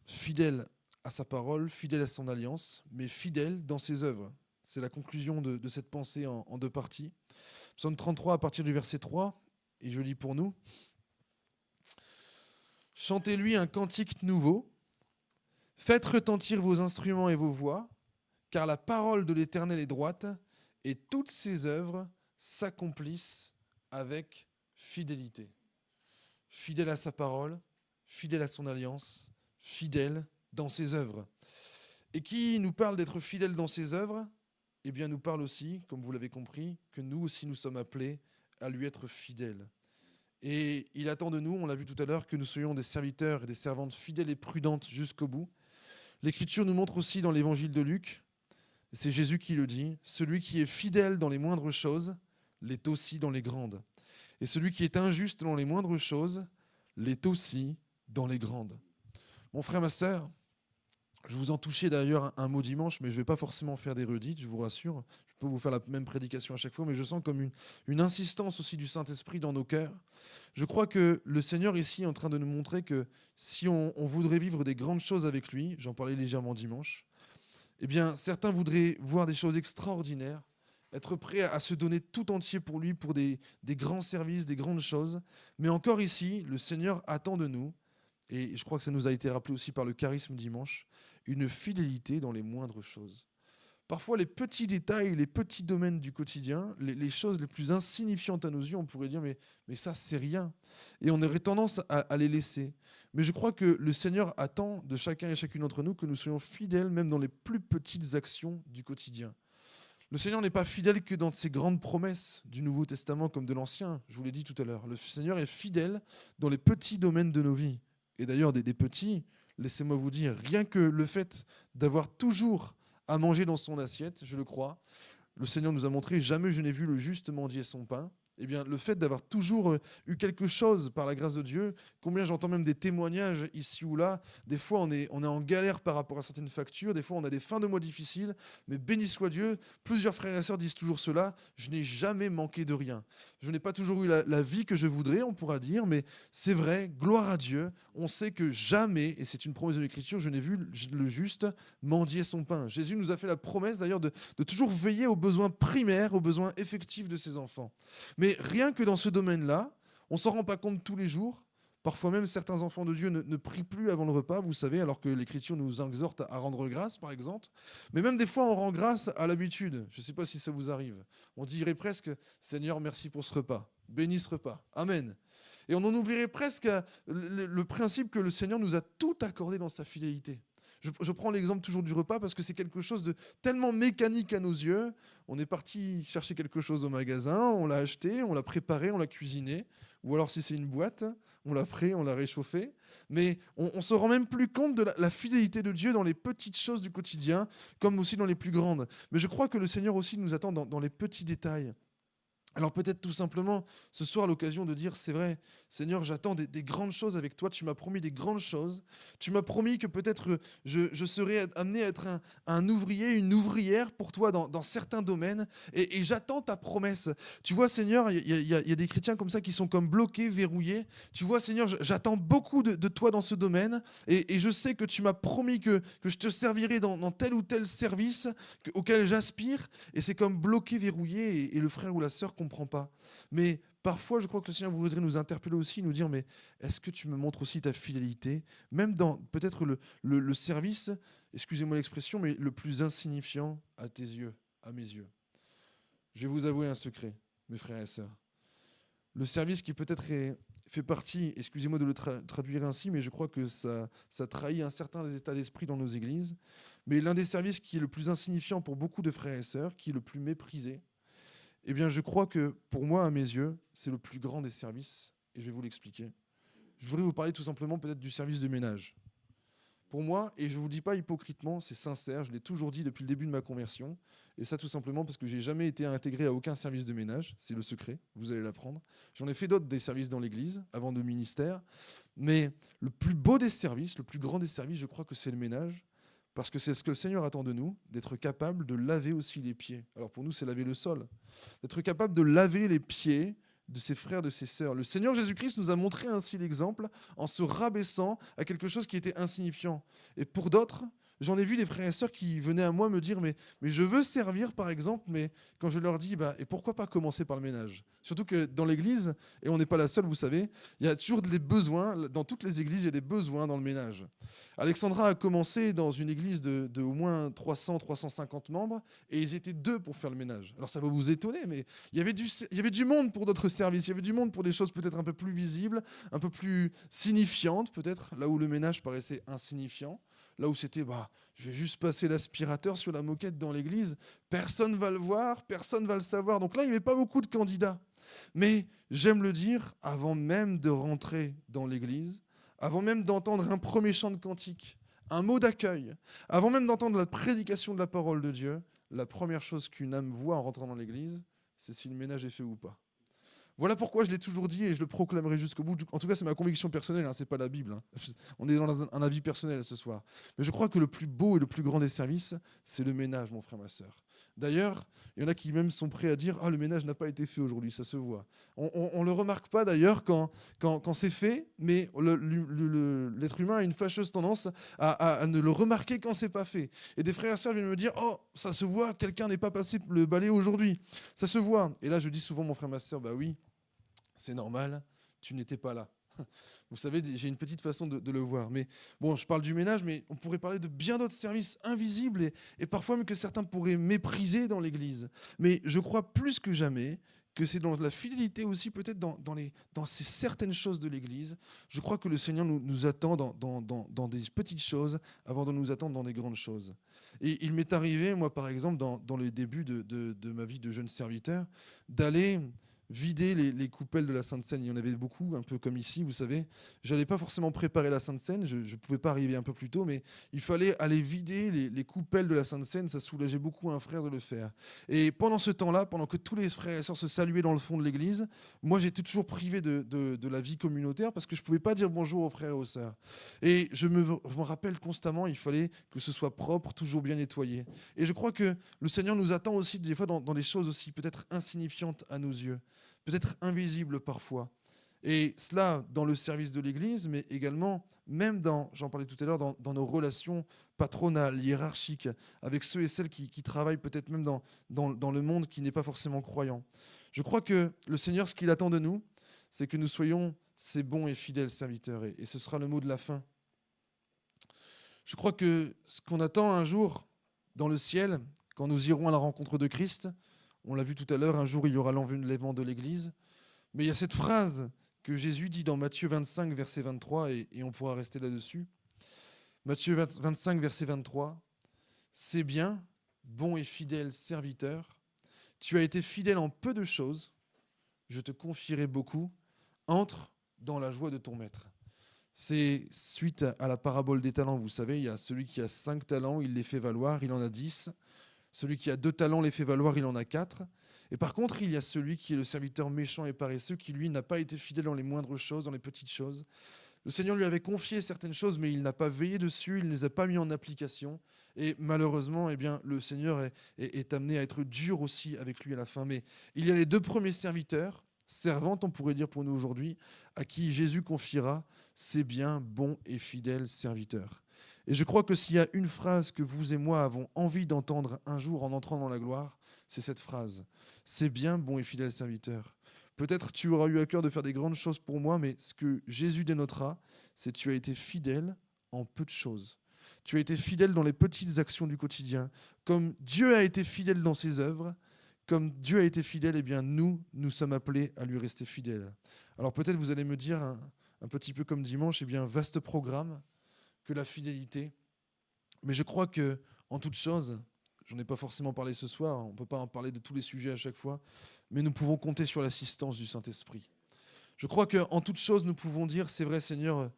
fidèle à sa parole, fidèle à son alliance, mais fidèle dans ses œuvres. C'est la conclusion de cette pensée en deux parties. Psaume 33 à partir du verset 3, et je lis pour nous. « Chantez-lui un cantique nouveau, faites retentir vos instruments et vos voix, car la parole de l'Éternel est droite, et toutes ses œuvres s'accomplissent avec fidélité. Fidèle à sa parole, fidèle à son alliance, fidèle dans ses œuvres. Et qui nous parle d'être fidèle dans ses œuvres, eh bien nous parle aussi, comme vous l'avez compris, que nous aussi nous sommes appelés à lui être fidèles. Et il attend de nous, on l'a vu tout à l'heure, que nous soyons des serviteurs et des servantes fidèles et prudentes jusqu'au bout. L'Écriture nous montre aussi dans l'Évangile de Luc, c'est Jésus qui le dit, « Celui qui est fidèle dans les moindres choses l'est aussi dans les grandes. Et celui qui est injuste dans les moindres choses l'est aussi dans les grandes. » Mon frère, ma sœur, je vous en touchais d'ailleurs un mot dimanche, mais je ne vais pas forcément faire des redites, je vous rassure. Je peux vous faire la même prédication à chaque fois, mais je sens comme une insistance aussi du Saint-Esprit dans nos cœurs. Je crois que le Seigneur ici est en train de nous montrer que si on voudrait vivre des grandes choses avec lui, j'en parlais légèrement dimanche, eh bien certains voudraient voir des choses extraordinaires, être prêts à se donner tout entier pour lui, pour des grands services, des grandes choses. Mais encore ici, le Seigneur attend de nous, et je crois que ça nous a été rappelé aussi par le charisme dimanche, une fidélité dans les moindres choses. Parfois, les petits détails, les petits domaines du quotidien, les choses les plus insignifiantes à nos yeux, on pourrait dire, mais ça, c'est rien. Et on aurait tendance à les laisser. Mais je crois que le Seigneur attend de chacun et chacune d'entre nous que nous soyons fidèles, même dans les plus petites actions du quotidien. Le Seigneur n'est pas fidèle que dans ses grandes promesses du Nouveau Testament comme de l'Ancien, je vous l'ai dit tout à l'heure. Le Seigneur est fidèle dans les petits domaines de nos vies. Et d'ailleurs, des petits, laissez-moi vous dire, rien que le fait d'avoir toujours à manger dans son assiette, je le crois, le Seigneur nous a montré, jamais je n'ai vu le juste mendier son pain. Eh bien, le fait d'avoir toujours eu quelque chose par la grâce de Dieu, combien j'entends même des témoignages ici ou là, des fois on est en galère par rapport à certaines factures, des fois on a des fins de mois difficiles, mais béni soit Dieu, plusieurs frères et sœurs disent toujours cela, je n'ai jamais manqué de rien. Je n'ai pas toujours eu la vie que je voudrais, on pourra dire, mais c'est vrai, gloire à Dieu, on sait que jamais, et c'est une promesse de l'Écriture, je n'ai vu le juste mendier son pain. Jésus nous a fait la promesse d'ailleurs de toujours veiller aux besoins primaires, aux besoins effectifs de ses enfants. Mais rien que dans ce domaine-là, on ne s'en rend pas compte tous les jours. Parfois même, certains enfants de Dieu ne prient plus avant le repas, vous savez, alors que l'Écriture nous exhorte à rendre grâce, par exemple. Mais même des fois, on rend grâce à l'habitude. Je ne sais pas si ça vous arrive. On dirait presque « Seigneur, merci pour ce repas. Bénis ce repas. Amen. » Et on en oublierait presque le principe que le Seigneur nous a tout accordé dans sa fidélité. Je prends l'exemple toujours du repas parce que c'est quelque chose de tellement mécanique à nos yeux. On est parti chercher quelque chose au magasin, on l'a acheté, on l'a préparé, on l'a cuisiné. Ou alors si c'est une boîte, on l'a pris, on l'a réchauffé. Mais on ne se rend même plus compte de la fidélité de Dieu dans les petites choses du quotidien, comme aussi dans les plus grandes. Mais je crois que le Seigneur aussi nous attend dans les petits détails. Alors peut-être tout simplement, ce soir, l'occasion de dire, c'est vrai, Seigneur, j'attends des grandes choses avec toi, tu m'as promis des grandes choses, tu m'as promis que peut-être je serai amené à être un ouvrier, une ouvrière pour toi dans certains domaines, et j'attends ta promesse. Tu vois, Seigneur, il y a des chrétiens comme ça qui sont comme bloqués, verrouillés. Tu vois, Seigneur, j'attends beaucoup de toi dans ce domaine, et je sais que tu m'as promis que je te servirai dans tel ou tel service auquel j'aspire, et c'est comme bloqué, verrouillé, et le frère ou la sœur comprend pas. Mais parfois, je crois que le Seigneur voudrait nous interpeller aussi, nous dire, mais est-ce que tu me montres aussi ta fidélité, même dans peut-être le service, excusez-moi l'expression, mais le plus insignifiant à tes yeux, à mes yeux. Je vais vous avouer un secret, mes frères et sœurs. Le service qui peut-être fait partie, excusez-moi de le traduire ainsi, mais je crois que ça trahit un certain état d'esprit dans nos églises, mais l'un des services qui est le plus insignifiant pour beaucoup de frères et sœurs, qui est le plus méprisé, eh bien, je crois que, pour moi, à mes yeux, c'est le plus grand des services, et je vais vous l'expliquer. Je voudrais vous parler tout simplement peut-être du service de ménage. Pour moi, et je ne vous le dis pas hypocritement, c'est sincère, je l'ai toujours dit depuis le début de ma conversion, et ça tout simplement parce que je n'ai jamais été intégré à aucun service de ménage, c'est le secret, vous allez l'apprendre. J'en ai fait d'autres des services dans l'église, avant de ministère, mais le plus beau des services, le plus grand des services, je crois que c'est le ménage, parce que c'est ce que le Seigneur attend de nous, d'être capable de laver aussi les pieds. Alors pour nous, c'est laver le sol. D'être capable de laver les pieds de ses frères, de ses sœurs. Le Seigneur Jésus-Christ nous a montré ainsi l'exemple en se rabaissant à quelque chose qui était insignifiant. Et pour d'autres, J'en ai vu des frères et sœurs qui venaient à moi me dire mais je veux servir par exemple, mais quand je leur dis et pourquoi pas commencer par le ménage? Surtout que dans l'église, et on n'est pas la seule, vous savez, il y a toujours des besoins, dans toutes les églises, il y a des besoins dans le ménage. Alexandra a commencé dans une église de au moins 300-350 membres, et ils étaient 2 pour faire le ménage. Alors ça va vous étonner, mais il y avait du monde pour d'autres services, il y avait du monde pour des choses peut-être un peu plus visibles, un peu plus signifiantes peut-être, là où le ménage paraissait insignifiant. Là où c'était, je vais juste passer l'aspirateur sur la moquette dans l'église, personne va le voir, personne va le savoir. Donc là, il n'y avait pas beaucoup de candidats. Mais j'aime le dire, avant même de rentrer dans l'église, avant même d'entendre un premier chant de cantique, un mot d'accueil, avant même d'entendre la prédication de la parole de Dieu, la première chose qu'une âme voit en rentrant dans l'église, c'est si le ménage est fait ou pas. Voilà pourquoi je l'ai toujours dit et je le proclamerai jusqu'au bout. En tout cas, c'est ma conviction personnelle, ce n'est pas la Bible. On est dans un avis personnel ce soir. Mais je crois que le plus beau et le plus grand des services, c'est le ménage, mon frère, ma sœur. D'ailleurs, il y en a qui même sont prêts à dire « Ah, le ménage n'a pas été fait aujourd'hui, ça se voit ». On ne le remarque pas d'ailleurs quand c'est fait, mais l'être humain a une fâcheuse tendance à ne le remarquer quand c'est pas fait. Et des frères et sœurs viennent me dire « Oh, ça se voit, quelqu'un n'est pas passé le balai aujourd'hui. Ça se voit ». Et là, je dis souvent, mon frère, ma sœur, oui, c'est normal, tu n'étais pas là. Vous savez, j'ai une petite façon de le voir. Mais bon, je parle du ménage, mais on pourrait parler de bien d'autres services invisibles et parfois même que certains pourraient mépriser dans l'Église. Mais je crois plus que jamais que c'est dans la fidélité aussi, peut-être dans ces certaines choses de l'Église. Je crois que le Seigneur nous attend dans des petites choses avant de nous attendre dans des grandes choses. Et il m'est arrivé, moi par exemple, dans les débuts de ma vie de jeune serviteur, d'aller vider les coupelles de la Sainte Seine. Il y en avait beaucoup, un peu comme ici, vous savez. Je n'allais pas forcément préparer la Sainte Seine, je ne pouvais pas arriver un peu plus tôt, mais il fallait aller vider les coupelles de la Sainte Seine, ça soulageait beaucoup un frère de le faire. Et pendant ce temps-là, pendant que tous les frères et sœurs se saluaient dans le fond de l'église, moi j'étais toujours privé de la vie communautaire parce que je ne pouvais pas dire bonjour aux frères et aux sœurs. Et je me rappelle constamment, il fallait que ce soit propre, toujours bien nettoyé. Et je crois que le Seigneur nous attend aussi des fois dans des choses aussi peut-être insignifiantes à nos yeux, peut-être invisibles parfois. Et cela dans le service de l'Église, mais également, même j'en parlais tout à l'heure, dans nos relations patronales, hiérarchiques, avec ceux et celles qui travaillent peut-être même dans le monde qui n'est pas forcément croyant. Je crois que le Seigneur, ce qu'il attend de nous, c'est que nous soyons ses bons et fidèles serviteurs. Et ce sera le mot de la fin. Je crois que ce qu'on attend un jour dans le ciel, quand nous irons à la rencontre de Christ, on l'a vu tout à l'heure, un jour il y aura l'enlèvement de l'Église, mais il y a cette phrase que Jésus dit dans Matthieu 25, verset 23, et on pourra rester là-dessus. Matthieu 25, verset 23, « C'est bien, bon et fidèle serviteur, tu as été fidèle en peu de choses, je te confierai beaucoup, entre dans la joie de ton maître. » C'est suite à la parabole des talents, vous savez, il y a celui qui a 5 talents, il les fait valoir, il en a 10. Celui qui a 2 talents les fait valoir, il en a 4. Et par contre, il y a celui qui est le serviteur méchant et paresseux, qui lui n'a pas été fidèle dans les moindres choses, dans les petites choses. Le Seigneur lui avait confié certaines choses, mais il n'a pas veillé dessus, il ne les a pas mis en application. Et malheureusement, le Seigneur est amené à être dur aussi avec lui à la fin. Mais il y a les 2 premiers serviteurs, servantes, on pourrait dire pour nous aujourd'hui, à qui Jésus confiera « C'est bien, bon et fidèle serviteur ». Et je crois que s'il y a une phrase que vous et moi avons envie d'entendre un jour en entrant dans la gloire, c'est cette phrase. C'est bien, bon et fidèle serviteur. Peut-être tu auras eu à cœur de faire des grandes choses pour moi, mais ce que Jésus dénotera, c'est que tu as été fidèle en peu de choses. Tu as été fidèle dans les petites actions du quotidien. Comme Dieu a été fidèle dans ses œuvres, comme Dieu a été fidèle, nous sommes appelés à lui rester fidèles. Alors peut-être vous allez me dire, un petit peu comme dimanche, vaste programme, que la fidélité. Mais je crois que en toute chose, j'en ai pas forcément parlé ce soir, on ne peut pas en parler de tous les sujets à chaque fois, mais nous pouvons compter sur l'assistance du Saint-Esprit. Je crois qu'en toute chose, nous pouvons dire, c'est vrai Seigneur,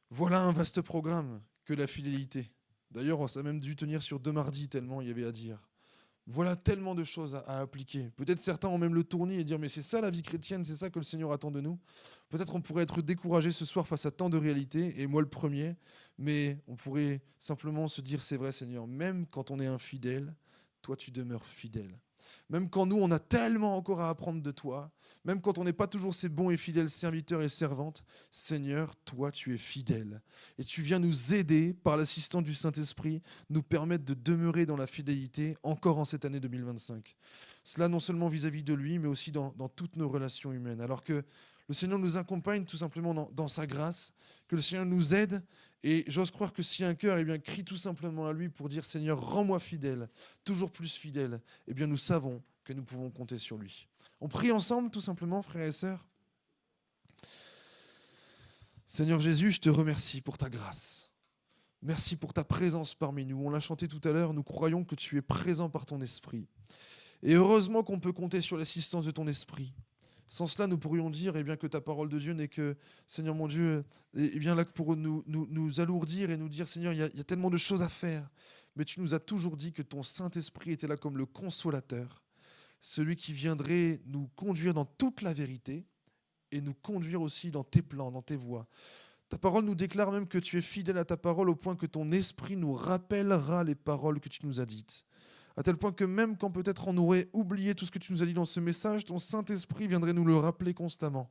voilà un vaste programme que la fidélité. D'ailleurs, ça a même dû tenir sur 2 mardis, tellement il y avait à dire. Voilà tellement de choses à appliquer. Peut-être certains ont même le tournis et dire, mais c'est ça la vie chrétienne, c'est ça que le Seigneur attend de nous. Peut-être on pourrait être découragé ce soir face à tant de réalités, et moi le premier, mais on pourrait simplement se dire, c'est vrai Seigneur, même quand on est infidèle, toi tu demeures fidèle. Même quand nous, on a tellement encore à apprendre de toi, même quand on n'est pas toujours ces bons et fidèles serviteurs et servantes, Seigneur, toi, tu es fidèle. Et tu viens nous aider par l'assistance du Saint-Esprit, nous permettre de demeurer dans la fidélité encore en cette année 2025. Cela non seulement vis-à-vis de lui, mais aussi dans toutes nos relations humaines. Alors que le Seigneur nous accompagne tout simplement dans sa grâce, que le Seigneur nous aide. Et j'ose croire que si un cœur crie tout simplement à lui pour dire « Seigneur, rends-moi fidèle, toujours plus fidèle », eh bien nous savons que nous pouvons compter sur lui. On prie ensemble tout simplement, frères et sœurs. Seigneur Jésus, je te remercie pour ta grâce. Merci pour ta présence parmi nous. On l'a chanté tout à l'heure, nous croyons que tu es présent par ton esprit. Et heureusement qu'on peut compter sur l'assistance de ton esprit. Sans cela, nous pourrions dire que ta parole de Dieu n'est que, Seigneur mon Dieu, là pour nous alourdir et nous dire, Seigneur, il y a tellement de choses à faire. Mais tu nous as toujours dit que ton Saint-Esprit était là comme le consolateur, celui qui viendrait nous conduire dans toute la vérité et nous conduire aussi dans tes plans, dans tes voies. Ta parole nous déclare même que tu es fidèle à ta parole au point que ton esprit nous rappellera les paroles que tu nous as dites. À tel point que même quand peut-être on aurait oublié tout ce que tu nous as dit dans ce message, ton Saint-Esprit viendrait nous le rappeler constamment.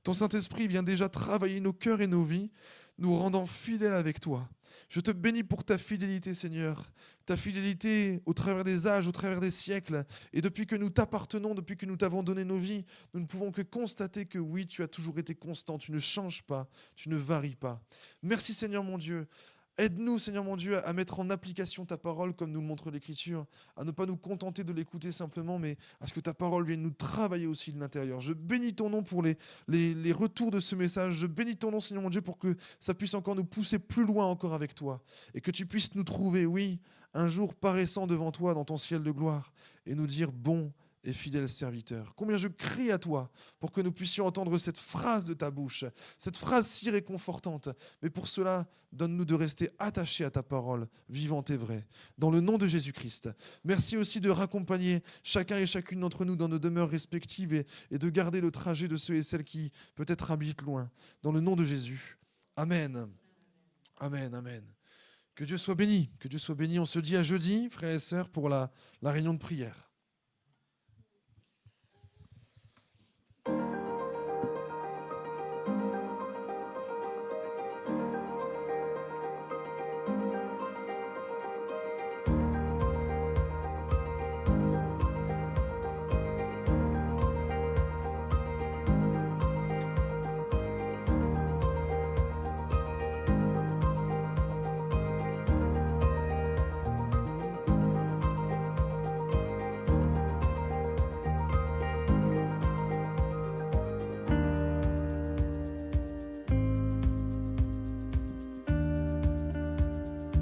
Ton Saint-Esprit vient déjà travailler nos cœurs et nos vies, nous rendant fidèles avec toi. Je te bénis pour ta fidélité, Seigneur. Ta fidélité au travers des âges, au travers des siècles. Et depuis que nous t'appartenons, depuis que nous t'avons donné nos vies, nous ne pouvons que constater que oui, tu as toujours été constant. Tu ne changes pas, tu ne varies pas. Merci, Seigneur mon Dieu. Aide-nous, Seigneur mon Dieu, à mettre en application ta parole comme nous le montre l'Écriture, à ne pas nous contenter de l'écouter simplement, mais à ce que ta parole vienne nous travailler aussi de l'intérieur. Je bénis ton nom pour les retours de ce message. Je bénis ton nom, Seigneur mon Dieu, pour que ça puisse encore nous pousser plus loin encore avec toi et que tu puisses nous trouver, oui, un jour paraissant devant toi dans ton ciel de gloire et nous dire bon et fidèle serviteur. Combien je crie à toi pour que nous puissions entendre cette phrase de ta bouche, cette phrase si réconfortante. Mais pour cela, donne-nous de rester attachés à ta parole, vivante et vraie. Dans le nom de Jésus-Christ. Merci aussi de raccompagner chacun et chacune d'entre nous dans nos demeures respectives et de garder le trajet de ceux et celles qui peut-être habitent loin. Dans le nom de Jésus. Amen. Amen, amen. Que Dieu soit béni. Que Dieu soit béni. On se dit à jeudi, frères et sœurs, pour la réunion de prière.